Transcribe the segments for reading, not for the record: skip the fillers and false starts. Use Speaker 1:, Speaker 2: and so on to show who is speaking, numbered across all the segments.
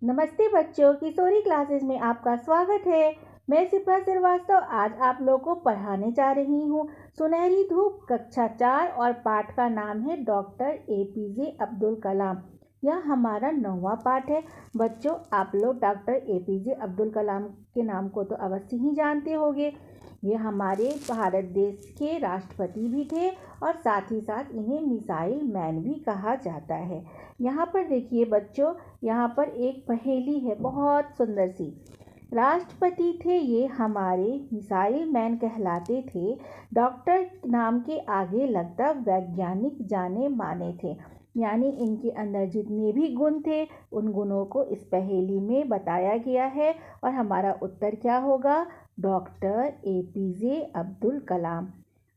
Speaker 1: नमस्ते बच्चों, किशोरी क्लासेस में आपका स्वागत है। मैं शिप्रा श्रीवास्तव आज आप लोगों को पढ़ाने जा रही हूँ। सुनहरी धूप कक्षा 4 और पाठ का नाम है डॉक्टर APJ अब्दुल कलाम। यह हमारा 9वां पाठ है। बच्चों, आप लोग डॉक्टर APJ अब्दुल कलाम के नाम को तो अवश्य ही जानते होंगे। ये हमारे भारत देश के राष्ट्रपति भी थे और साथ ही साथ इन्हें मिसाइल मैन भी कहा जाता है। यहाँ पर देखिए बच्चों, यहाँ पर एक पहेली है बहुत सुंदर सी। राष्ट्रपति थे ये हमारे, मिसाइल मैन कहलाते थे, डॉक्टर नाम के आगे लगता वैज्ञानिक जाने माने थे। यानी इनके अंदर जितने भी गुण थे उन गुणों को इस पहेली में बताया गया है और हमारा उत्तर क्या होगा? Doctor APJ Abdul Kalam.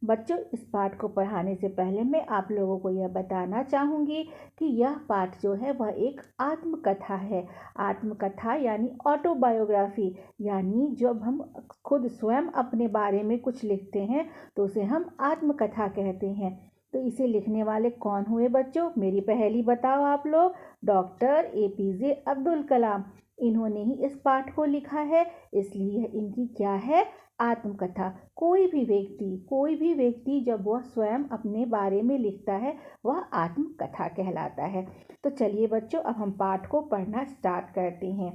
Speaker 1: बच्चों, इस पाठ को पढ़ाने से पहले मैं आप लोगों को यह बताना चाहूँगी कि यह पाठ जो है वह एक आत्मकथा है। आत्मकथा यानी ऑटोबायोग्राफी, यानी जब हम खुद स्वयं अपने बारे में कुछ लिखते हैं तो उसे हम आत्मकथा कहते हैं। तो इसे लिखने वाले कौन हुए बच्चों? मेरी पहेली बताओ आप लोग। Doctor APJ Abdul Kalam. इन्होंने ही इस पाठ को लिखा है, इसलिए इनकी क्या है? आत्मकथा। कोई भी व्यक्ति जब वह स्वयं अपने बारे में लिखता है वह आत्मकथा कहलाता है। तो चलिए बच्चों, अब हम पाठ को पढ़ना स्टार्ट करते हैं।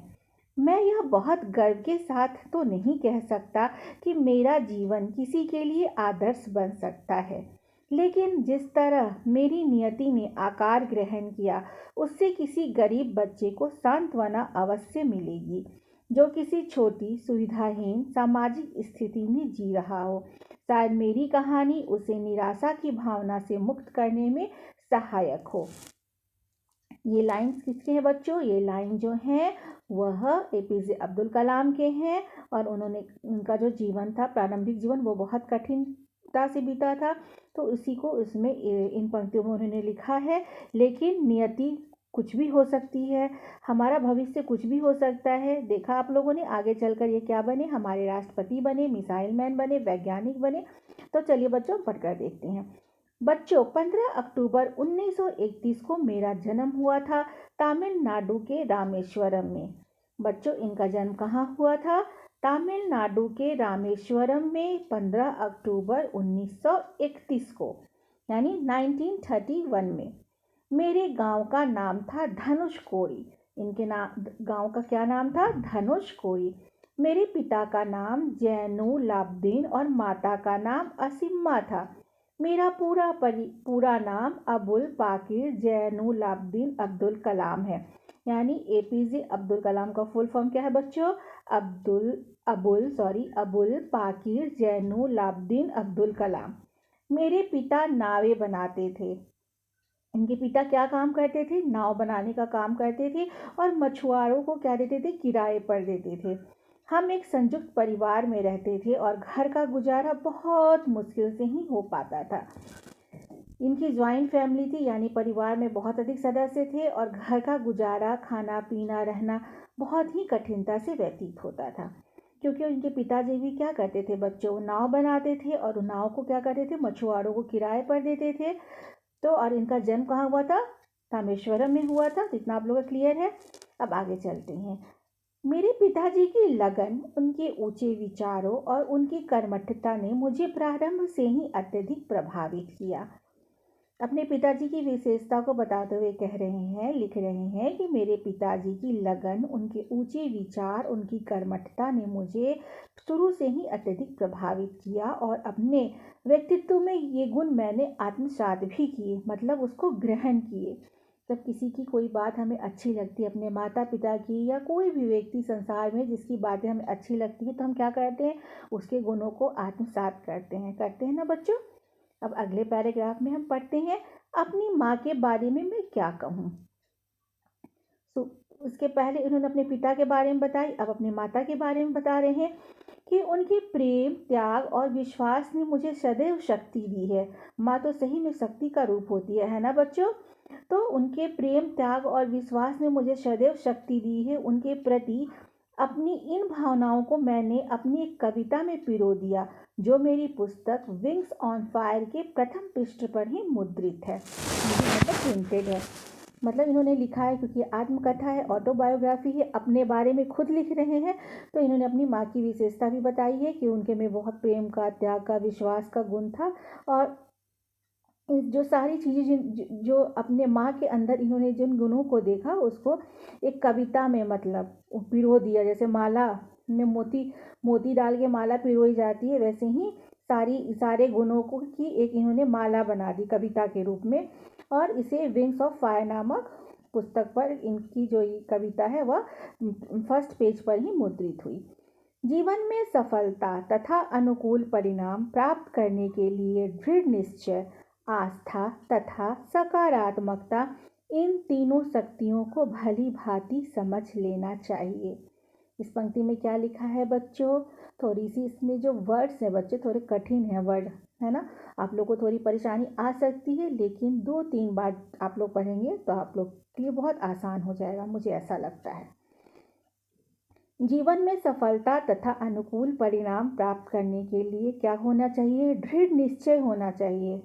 Speaker 1: मैं यह बहुत गर्व के साथ तो नहीं कह सकता कि मेरा जीवन किसी के लिए आदर्श बन सकता है, लेकिन जिस तरह मेरी नियति ने आकार ग्रहण किया उससे किसी गरीब बच्चे को सांत्वना अवश्य मिलेगी, जो किसी छोटी सुविधाहीन सामाजिक स्थिति में जी रहा हो। शायद मेरी कहानी उसे निराशा की भावना से मुक्त करने में सहायक हो। ये लाइन्स किसके हैं बच्चों? ये लाइन जो हैं वह APJ अब्दुल कलाम के हैं और उनका जो जीवन था, प्रारंभिक जीवन, वो बहुत कठिनता से बीता था। तो इसी को इसमें इन पंक्तियों में उन्होंने लिखा है। लेकिन नियति कुछ भी हो सकती है, हमारा भविष्य कुछ भी हो सकता है। देखा आप लोगों ने, आगे चलकर ये क्या बने? हमारे राष्ट्रपति बने, मिसाइल मैन बने, वैज्ञानिक बने। तो चलिए बच्चों, पढ़कर देखते हैं। बच्चों, 15 अक्टूबर 1931 को मेरा जन्म हुआ था तमिलनाडु के रामेश्वरम में। बच्चों, इनका जन्म कहाँ हुआ था? तमिलनाडु के रामेश्वरम में 15 अक्टूबर 1931 को, यानी 1931 में। मेरे गांव का नाम था धनुषकोडी। इनके गांव का क्या नाम था? धनुषकोडी। मेरे पिता का नाम जैनुलाब्दीन और माता का नाम असिम्मा था। मेरा पूरा नाम अबुल पाकिर जैनुलाब्दीन अब्दुल कलाम है। यानी APJ अब्दुल कलाम का फुल फॉर्म क्या है बच्चों? अबुल पाकिर जैनुलाब्दीन अब्दुल कलाम। मेरे पिता नावें बनाते थे। इनके पिता क्या काम करते थे? नाव बनाने का काम करते थे और मछुआरों को क्या देते थे? किराए पर देते थे। हम एक संयुक्त परिवार में रहते थे और घर का गुजारा बहुत मुश्किल से ही हो पाता था। इनकी ज्वाइंट फैमिली थी, यानी परिवार में बहुत अधिक सदस्य थे और घर का गुजारा, खाना पीना, रहना बहुत ही कठिनता से व्यतीत होता था। क्योंकि उनके पिताजी भी क्या करते थे बच्चों? नाव बनाते थे और उन नाव को क्या करते थे? मछुआरों को किराए पर देते थे। तो और इनका जन्म कहाँ हुआ था? रामेश्वरम में हुआ था। तो इतना आप लोगों का क्लियर है। अब आगे चलते हैं। मेरे पिताजी की लगन, उनके ऊंचे विचारों और उनकी कर्मठता ने मुझे प्रारंभ से ही अत्यधिक प्रभावित किया। अपने पिताजी की विशेषता को बताते हुए लिख रहे हैं कि मेरे पिताजी की लगन, उनके ऊंचे विचार, उनकी कर्मठता ने मुझे शुरू से ही अत्यधिक प्रभावित किया और अपने व्यक्तित्व में ये गुण मैंने आत्मसात भी किए, मतलब उसको ग्रहण किए। जब किसी की कोई बात हमें अच्छी लगती है, अपने माता पिता की या कोई भी व्यक्ति संसार में जिसकी बातें हमें अच्छी लगती हैं, तो हम क्या करते हैं? उसके गुणों को आत्मसात करते हैं ना बच्चों। अब अगले पैराग्राफ में हम पढ़ते हैं, अपनी माँ के बारे में मैं क्या कहूँ। उसके पहले उन्होंने अपने पिता के बारे में बताई, अब अपने माता के बारे में बता रहे हैं कि उनके प्रेम, त्याग और विश्वास ने मुझे सदैव शक्ति दी है। माँ तो सही में शक्ति का रूप होती है ना बच्चों। तो उनके प्रेम, त्याग और विश्वास ने मुझे सदैव शक्ति दी है। उनके प्रति अपनी इन भावनाओं को मैंने अपनी एक कविता में पिरो दिया, जो मेरी पुस्तक विंग्स ऑन फायर के प्रथम पृष्ठ पर ही मुद्रित है, मतलब प्रिंटेड है। मतलब इन्होंने लिखा है क्योंकि आत्मकथा है, ऑटोबायोग्राफी है, अपने बारे में खुद लिख रहे हैं, तो इन्होंने अपनी माँ की विशेषता भी बताई है कि उनके में बहुत प्रेम का, त्याग का, विश्वास का गुण था। और जो सारी चीज़ें जो अपने माँ के अंदर इन्होंने जिन गुणों को देखा उसको एक कविता में मतलब पिरो दिया। जैसे माला में मोती मोती डाल के माला पिरोई जाती है, वैसे ही सारे गुणों को की एक इन्होंने माला बना दी कविता के रूप में। और इसे विंग्स ऑफ फायर नामक पुस्तक पर इनकी जो ये कविता है वह फर्स्ट पेज पर ही मुद्रित हुई। जीवन में सफलता तथा अनुकूल परिणाम प्राप्त करने के लिए दृढ़ निश्चय, आस्था तथा सकारात्मकता, इन तीनों शक्तियों को भली भांति समझ लेना चाहिए। इस पंक्ति में क्या लिखा है बच्चों? थोड़ी सी इसमें जो वर्ड्स हैं बच्चे थोड़े कठिन है वर्ड, है ना। आप लोग को थोड़ी परेशानी आ सकती है, लेकिन 2-3 बार आप लोग पढ़ेंगे तो आप लोग के लिए बहुत आसान हो जाएगा, मुझे ऐसा लगता है। जीवन में सफलता तथा अनुकूल परिणाम प्राप्त करने के लिए क्या होना चाहिए? दृढ़ निश्चय होना चाहिए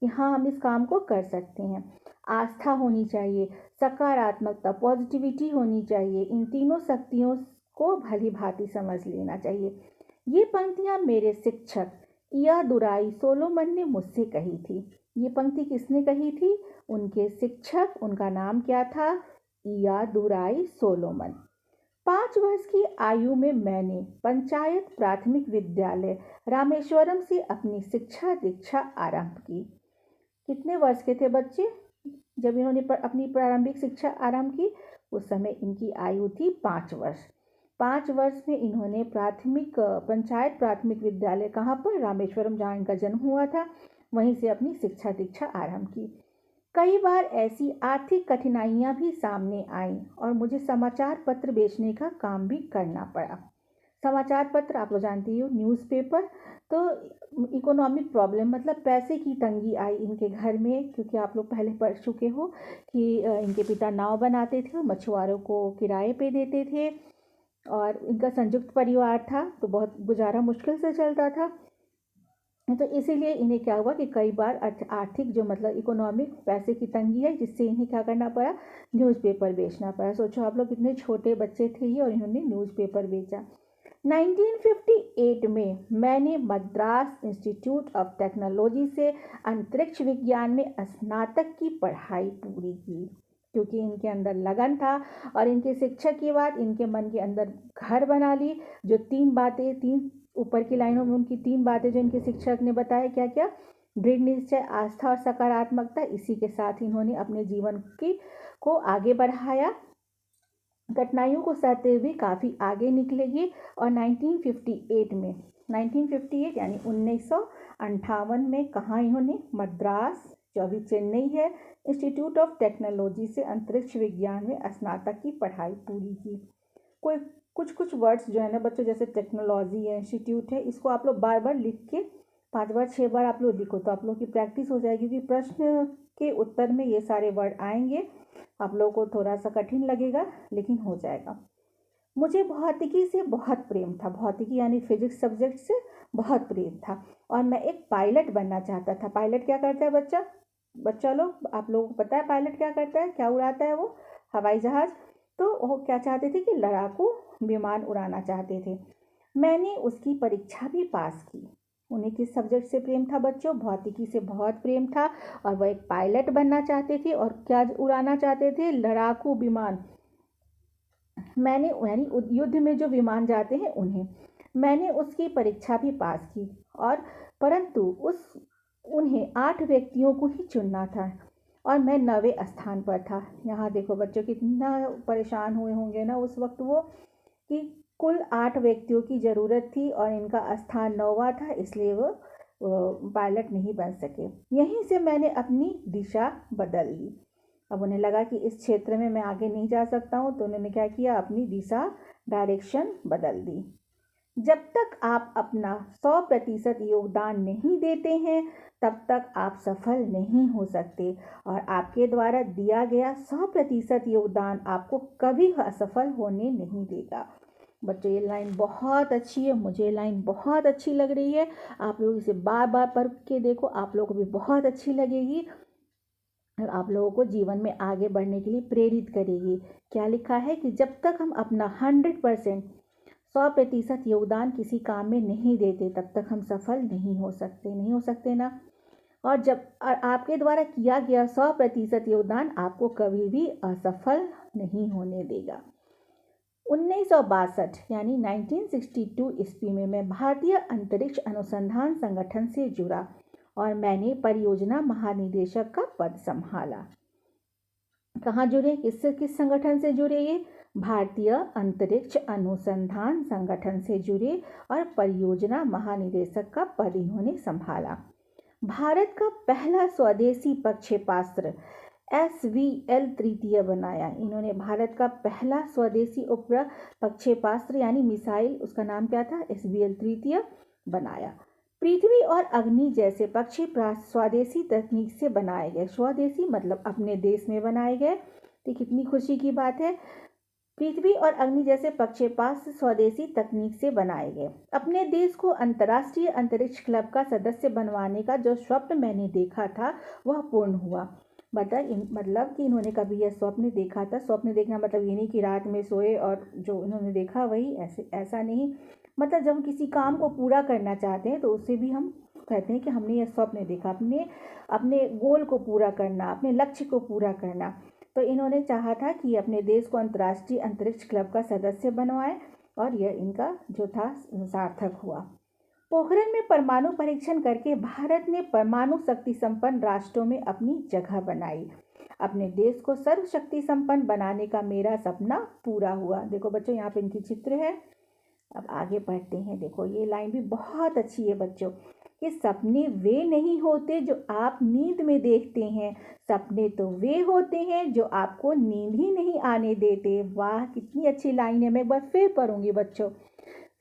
Speaker 1: कि हाँ हम इस काम को कर सकते हैं। आस्था होनी चाहिए, सकारात्मकता, पॉजिटिविटी होनी चाहिए। इन तीनों शक्तियों को भली भांति समझ लेना चाहिए। ये पंक्तियाँ मेरे शिक्षक इयादुराई सोलोमन ने मुझसे कही थी। ये पंक्ति किसने कही थी? उनके शिक्षक, उनका नाम क्या था? इयादुराई सोलोमन। 5 वर्ष की आयु में मैंने पंचायत प्राथमिक विद्यालय रामेश्वरम से अपनी शिक्षा दीक्षा आरंभ की। कितने वर्ष के थे बच्चे जब इन्होंने अपनी प्रारंभिक शिक्षा आरंभ की? उस समय इनकी आयु थी 5 वर्ष। 5 वर्ष में इन्होंने पंचायत प्राथमिक विद्यालय कहाँ पर? रामेश्वरम, जहाँ इनका जन्म हुआ था, वहीं से अपनी शिक्षा दीक्षा आरंभ की। कई बार ऐसी आर्थिक कठिनाइयां भी सामने आईं और मुझे समाचार पत्र बेचने का काम भी करना पड़ा। समाचार पत्र आप लोग जानती हो, न्यूज़पेपर। तो इकोनॉमिक प्रॉब्लम मतलब पैसे की तंगी आई इनके घर में, क्योंकि आप लोग पहले पढ़ चुके हो कि इनके पिता नाव बनाते थे, मछुआरों को किराए पे देते थे और इनका संयुक्त परिवार था, तो बहुत गुजारा मुश्किल से चलता था। तो इसीलिए इन्हें क्या हुआ कि कई बार आर्थिक जो मतलब इकोनॉमिक पैसे की तंगी है, जिससे इन्हें क्या करना पड़ा? न्यूज़पेपर बेचना पड़ा। सोचो आप लोग कितने छोटे बच्चे थे ये और इन्होंने न्यूज़पेपर बेचा। 1958 में मैंने मद्रास इंस्टीट्यूट ऑफ टेक्नोलॉजी से अंतरिक्ष विज्ञान में स्नातक की पढ़ाई पूरी की, क्योंकि इनके अंदर लगन था और इनके शिक्षक के बाद इनके मन के अंदर घर बना ली। जो 3 ऊपर की लाइनों में उनकी 3 बातें जो इनके शिक्षक ने बताया, क्या क्या? दृढ़ निश्चय, आस्था और सकारात्मकता। इसी के साथ इन्होंने अपने जीवन को आगे बढ़ाया, कठिनाइयों को सहते हुए काफ़ी आगे निकलेगी। और 1958 यानी 1958 में कहाँ इन्होंने? मद्रास, जो अभी चेन्नई है, इंस्टीट्यूट ऑफ टेक्नोलॉजी से अंतरिक्ष विज्ञान में स्नातक की पढ़ाई पूरी की। कोई कुछ वर्ड्स जो है ना बच्चों, जैसे टेक्नोलॉजी है, इंस्टीट्यूट है, इसको आप लोग बार बार लिख के 5 बार 6 बार आप लोग लिखो तो आप लोग की प्रैक्टिस हो जाएगी, क्योंकि प्रश्न के उत्तर में ये सारे वर्ड आएंगे। आप लोगों को थोड़ा सा कठिन लगेगा लेकिन हो जाएगा। मुझे भौतिकी से बहुत प्रेम था, भौतिकी यानी फिजिक्स सब्जेक्ट से बहुत प्रेम था और मैं एक पायलट बनना चाहता था। पायलट क्या करता है बच्चा लोग? आप लोगों को पता है पायलट क्या करता है? क्या उड़ाता है वो? हवाई जहाज़। तो वो क्या चाहते थे कि लड़ाकू विमान उड़ाना चाहते थे। मैंने उसकी परीक्षा भी पास की। उन्हें किस सब्जेक्ट से प्रेम था बच्चों? भौतिकी से बहुत प्रेम था और वह एक पायलट बनना चाहते थे और क्या उड़ाना चाहते थे? लड़ाकू विमान। मैंने यानी युद्ध में जो विमान जाते हैं उन्हें। मैंने उसकी परीक्षा भी पास की और परंतु उन्हें 8 व्यक्तियों को ही चुनना था और मैं 9वें स्थान पर था। यहाँ देखो बच्चों कितना परेशान हुए होंगे ना उस वक्त वो, कि कुल 8 व्यक्तियों की ज़रूरत थी और इनका स्थान 9वां था, इसलिए वो पायलट नहीं बन सके। यहीं से मैंने अपनी दिशा बदल ली। अब उन्हें लगा कि इस क्षेत्र में मैं आगे नहीं जा सकता हूँ, तो उन्होंने क्या किया? अपनी दिशा, डायरेक्शन बदल दी। जब तक आप अपना 100% योगदान नहीं देते हैं तब तक आप सफल नहीं हो सकते और आपके द्वारा दिया गया 100% योगदान आपको कभी असफल होने नहीं देगा। बच्चों ये लाइन बहुत अच्छी है, मुझे ये लाइन बहुत अच्छी लग रही है। आप लोग इसे बार बार पढ़ के देखो, आप लोगों को भी बहुत अच्छी लगेगी। आप लोगों को जीवन में आगे बढ़ने के लिए प्रेरित करेगी। क्या लिखा है कि जब तक हम अपना 100% 100% योगदान किसी काम में नहीं देते तब तक हम सफल नहीं हो सकते ना। और जब आपके द्वारा किया गया 100% योगदान आपको कभी भी असफल नहीं होने देगा। 1962 यानी 1962 ईस्वी में मैं भारतीय अंतरिक्ष अनुसंधान संगठन से जुड़ा और मैंने परियोजना महानिदेशक का पद संभाला। कहाँ जुड़े, किस संगठन से जुड़े? ये भारतीय अंतरिक्ष अनुसंधान संगठन से जुड़े और परियोजना महानिदेशक का पद इन्होंने संभाला। भारत का पहला स्वदेशी प्रक्षेपास्त्र SVL तृतीय बनाया। इन्होंने भारत का पहला स्वदेशी उपग्रह प्रक्षेपास्त्र यानी मिसाइल, उसका नाम क्या था? SVL तृतीय बनाया। पृथ्वी और अग्नि जैसे प्रक्षेपास्त्र स्वदेशी तकनीक से बनाए गए। स्वदेशी मतलब अपने देश में बनाए गए। तो कितनी खुशी की बात है। पृथ्वी और अग्नि जैसे प्रक्षेपास्त्र स्वदेशी तकनीक से बनाए गए। अपने देश को अंतर्राष्ट्रीय अंतरिक्ष क्लब का सदस्य बनवाने का जो स्वप्न मैंने देखा था वह पूर्ण हुआ। मतलब कि इन्होंने कभी यह स्वप्न देखा था। स्वप्न देखना मतलब ये नहीं कि रात में सोए और जो इन्होंने देखा वही, ऐसा नहीं। मतलब जब हम किसी काम को पूरा करना चाहते हैं तो उससे भी हम कहते हैं कि हमने यह स्वप्न देखा, अपने गोल को पूरा करना, अपने लक्ष्य को पूरा करना। तो इन्होंने चाहा था कि अपने देश को अंतर्राष्ट्रीय अंतरिक्ष क्लब का सदस्य बनवाएं और यह इनका जो था सार्थक हुआ। पोखरण में परमाणु परीक्षण करके भारत ने परमाणु शक्ति संपन्न राष्ट्रों में अपनी जगह बनाई। अपने देश को सर्वशक्ति संपन्न बनाने का मेरा सपना पूरा हुआ। देखो बच्चों, यहाँ पे इनकी चित्र है। अब आगे बढ़ते हैं। देखो ये लाइन भी बहुत अच्छी है बच्चों, कि सपने वे नहीं होते जो आप नींद में देखते हैं, सपने तो वे होते हैं जो आपको नींद ही नहीं आने देते। वाह, कितनी अच्छी लाइन है। मैं एक बार फिर पढ़ूंगी बच्चों,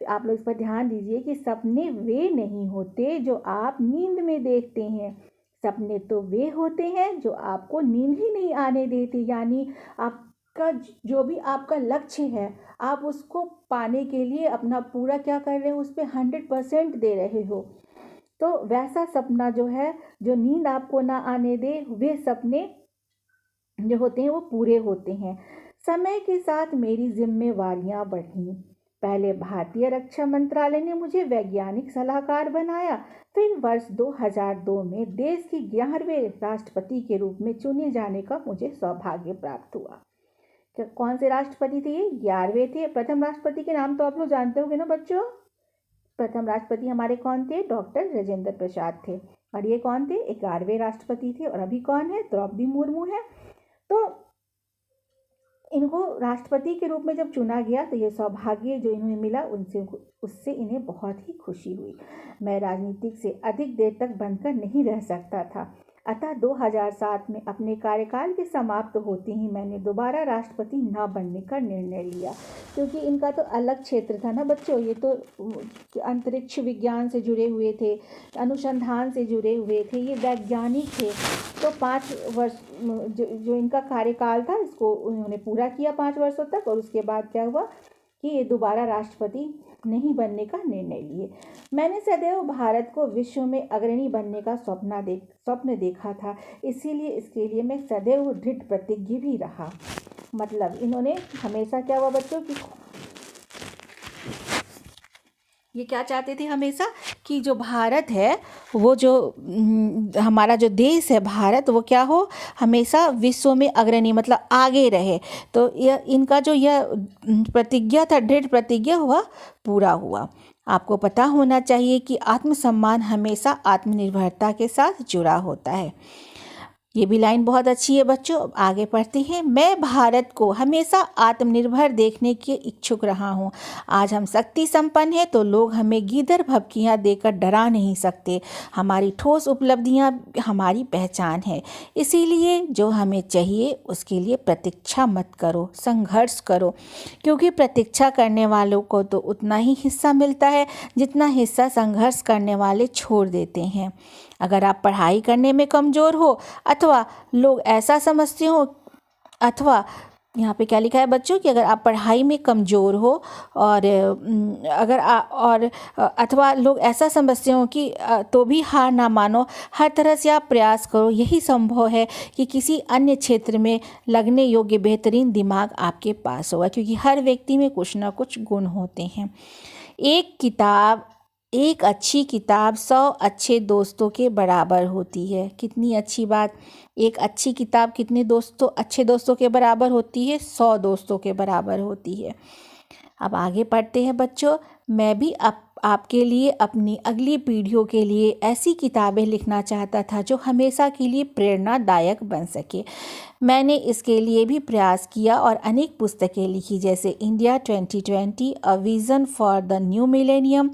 Speaker 1: आप लोग इस पर ध्यान दीजिए कि सपने वे नहीं होते जो आप नींद में देखते हैं, सपने तो वे होते हैं जो आपको नींद ही नहीं आने देते। यानी आपका जो भी आपका लक्ष्य है, आप उसको पाने के लिए अपना पूरा क्या कर रहे हो, उस पर 100% दे रहे हो। तो वैसा सपना जो है, जो नींद आपको ना आने दे, वे सपने जो होते हैं वो पूरे होते हैं। समय के साथ मेरी जिम्मेवारियां बढ़ी। पहले भारतीय रक्षा मंत्रालय ने मुझे वैज्ञानिक सलाहकार बनाया। फिर वर्ष 2002 में देश के 11वें राष्ट्रपति के रूप में चुने जाने का मुझे सौभाग्य प्राप्त हुआ। कौन से राष्ट्रपति थे ये? 11वें थे। प्रथम राष्ट्रपति के नाम तो आप लोग जानते होंगे ना बच्चों। प्रथम राष्ट्रपति हमारे कौन थे? डॉक्टर राजेंद्र प्रसाद थे। और ये कौन थे? 11वें राष्ट्रपति थे। और अभी कौन है? द्रौपदी मुर्मू है। तो इनको राष्ट्रपति के रूप में जब चुना गया तो ये सौभाग्य जो इन्हें मिला उससे इन्हें बहुत ही खुशी हुई। मैं राजनीतिक से अधिक देर तक बंधकर नहीं रह सकता था। अतः 2007 में अपने कार्यकाल के समाप्त होते ही मैंने दोबारा राष्ट्रपति न बनने का निर्णय लिया, क्योंकि इनका तो अलग क्षेत्र था ना बच्चों। ये तो अंतरिक्ष विज्ञान से जुड़े हुए थे, अनुसंधान से जुड़े हुए थे, ये वैज्ञानिक थे। तो 5 वर्ष जो इनका कार्यकाल था, इसको उन्होंने पूरा किया 5 वर्षों तक। और उसके बाद क्या हुआ कि ये दोबारा राष्ट्रपति नहीं बनने का निर्णय लिए। मैंने सदैव भारत को विश्व में अग्रणी बनने का स्वप्न देखा था, इसीलिए इसके लिए मैं सदैव दृढ़ प्रतिज्ञ भी रहा। मतलब इन्होंने हमेशा क्या हुआ बच्चों कि ये क्या चाहते थे हमेशा कि जो भारत है, वो जो हमारा जो देश है भारत, वो क्या हो, हमेशा विश्व में अग्रणी मतलब आगे रहे। तो यह इनका जो यह प्रतिज्ञा था, दृढ़ प्रतिज्ञा हुआ, पूरा हुआ। आपको पता होना चाहिए कि आत्मसम्मान हमेशा आत्मनिर्भरता के साथ जुड़ा होता है। ये भी लाइन बहुत अच्छी है बच्चों। आगे पढ़ते हैं। मैं भारत को हमेशा आत्मनिर्भर देखने के इच्छुक रहा हूँ। आज हम शक्ति संपन्न हैं तो लोग हमें गीदड़ भभकियाँ देकर डरा नहीं सकते। हमारी ठोस उपलब्धियाँ हमारी पहचान है। इसीलिए जो हमें चाहिए उसके लिए प्रतीक्षा मत करो, संघर्ष करो, क्योंकि प्रतीक्षा करने वालों को तो उतना ही हिस्सा मिलता है जितना हिस्सा संघर्ष करने वाले छोड़ देते हैं। अगर आप पढ़ाई करने में कमज़ोर हो अथवा लोग ऐसा समझते हो अथवा यहाँ पे क्या लिखा है बच्चों कि अगर आप पढ़ाई में कमज़ोर हो और अथवा लोग ऐसा समझते हो कि तो भी हार ना मानो, हर तरह से आप प्रयास करो। यही संभव है कि किसी अन्य क्षेत्र में लगने योग्य बेहतरीन दिमाग आपके पास होगा, क्योंकि हर व्यक्ति में कुछ ना कुछ गुण होते हैं। एक अच्छी किताब 100 अच्छे दोस्तों के बराबर होती है। कितनी अच्छी बात। एक अच्छी किताब कितने अच्छे दोस्तों के बराबर होती है? 100 दोस्तों के बराबर होती है। अब आगे पढ़ते हैं बच्चों। मैं भी आपके लिए, अपनी अगली पीढ़ियों के लिए ऐसी किताबें लिखना चाहता था जो हमेशा के लिए प्रेरणादायक बन सके। मैंने इसके लिए भी प्रयास किया और अनेक पुस्तकें लिखी, जैसे India 2020, a vision for the new millennium,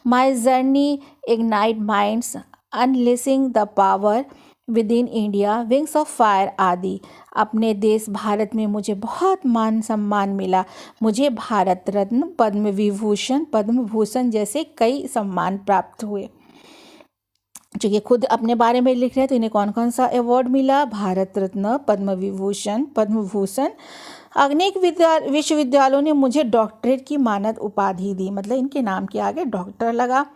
Speaker 1: my journey, ignite minds, unleashing the power within India, wings of fire आदि। अपने देश भारत में मुझे बहुत मान सम्मान मिला। मुझे भारत रत्न, पद्म विभूषण, पद्म भूषण जैसे कई सम्मान प्राप्त हुए। जो ये खुद अपने बारे में लिख रहे हैं, तो इन्हें कौन कौन सा अवार्ड मिला? भारत रत्न, पद्म विभूषण, पद्म भूषण। अनेक विश्वविद्यालयों ने मुझे डॉक्टरेट की मानद उपाधि दी, मतलब इनके नाम के आगे डॉक्टर लगा।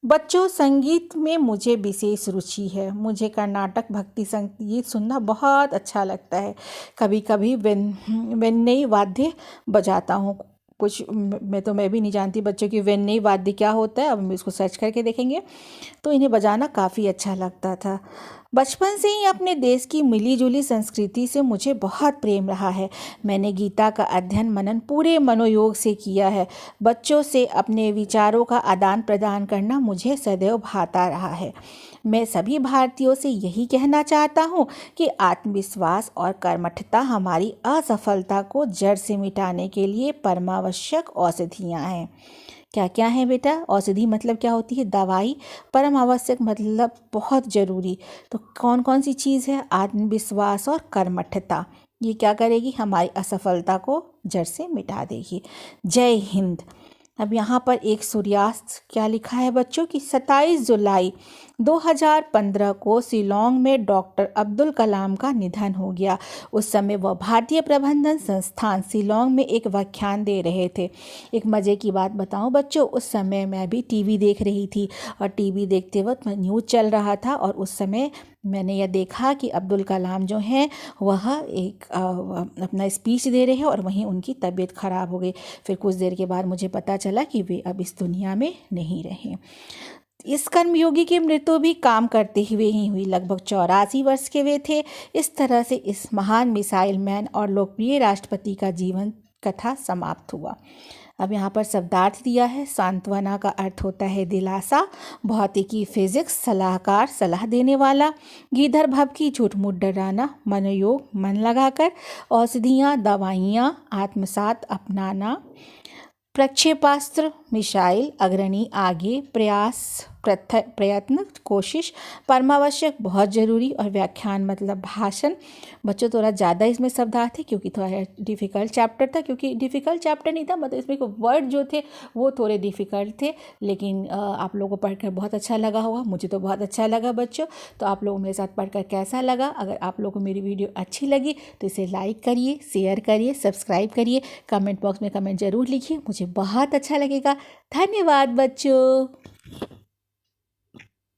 Speaker 1: बच्चों, संगीत में मुझे विशेष रुचि है। मुझे कर्नाटक भक्ति संगीत सुनना बहुत अच्छा लगता है। कभी कभी वेन्नई वाद्य बजाता हूँ। मैं भी नहीं जानती बच्चों की वेन्नई वाद्य क्या होता है। अब हम इसको सर्च करके देखेंगे। तो इन्हें बजाना काफ़ी अच्छा लगता था। बचपन से ही अपने देश की मिली जुली संस्कृति से मुझे बहुत प्रेम रहा है। मैंने गीता का अध्ययन मनन पूरे मनोयोग से किया है। बच्चों से अपने विचारों का आदान प्रदान करना मुझे सदैव भाता रहा है। मैं सभी भारतीयों से यही कहना चाहता हूँ कि आत्मविश्वास और कर्मठता हमारी असफलता को जड़ से मिटाने के लिए परमावश्यक औषधियाँ हैं। क्या क्या है बेटा? औषधि मतलब क्या होती है? दवाई। परम आवश्यक मतलब बहुत ज़रूरी। तो कौन कौन सी चीज़ है? आत्मविश्वास और कर्मठता। ये क्या करेगी? हमारी असफलता को जड़ से मिटा देगी। जय हिंद। अब यहाँ पर एक सूर्यास्त क्या लिखा है बच्चों कि 27 जुलाई 2015 को शिलोंग में डॉक्टर अब्दुल कलाम का निधन हो गया। उस समय वह भारतीय प्रबंधन संस्थान शिलोंग में एक व्याख्यान दे रहे थे। एक मज़े की बात बताऊं बच्चों, उस समय मैं भी टीवी देख रही थी और टीवी देखते वक्त न्यूज़ चल रहा था और उस समय मैंने यह देखा कि अब्दुल कलाम जो हैं वह एक अपना स्पीच दे रहे हैं और वहीं उनकी तबीयत ख़राब हो गई। फिर कुछ देर के बाद मुझे पता चला कि वे अब इस दुनिया में नहीं रहे। इस कर्मयोगी की मृत्यु भी काम करते हुए ही हुई। लगभग 84 वर्ष के वे थे। इस तरह से इस महान मिसाइल मैन और लोकप्रिय राष्ट्रपति का जीवन कथा समाप्त हुआ। अब यहाँ पर शब्दार्थ दिया है। सांत्वना का अर्थ होता है दिलासा। भौतिकी फिजिक्स सलाहकार, सलाह देने वाला। गीधर भभकी झूठ मूठ डराना। मनोयोग मन लगाकर। औषधियाँ दवाइयाँ, आत्मसात अपनाना। प्रक्षेपास्त्र मिसाइल, अग्रणी आगे, प्रयास प्रयत्न कोशिश, परमावश्यक बहुत ज़रूरी और व्याख्यान मतलब भाषण। बच्चों थोड़ा ज़्यादा इसमें शब्दार्थ है क्योंकि थोड़ा डिफ़िकल्ट चैप्टर था, क्योंकि डिफ़िकल्ट चैप्टर नहीं था मतलब इसमें वर्ड जो थे वो थोड़े डिफ़िकल्ट थे, लेकिन आप लोगों को पढ़कर बहुत अच्छा लगा होगा। मुझे तो बहुत अच्छा लगा बच्चों। तो आप लोगों मेरे साथ पढ़कर कैसा लगा? अगर आप लोगों को मेरी वीडियो अच्छी लगी तो इसे लाइक करिए, शेयर करिए, सब्सक्राइब करिए, कमेंट बॉक्स में कमेंट ज़रूर लिखिए, मुझे बहुत अच्छा लगेगा। धन्यवाद बच्चों।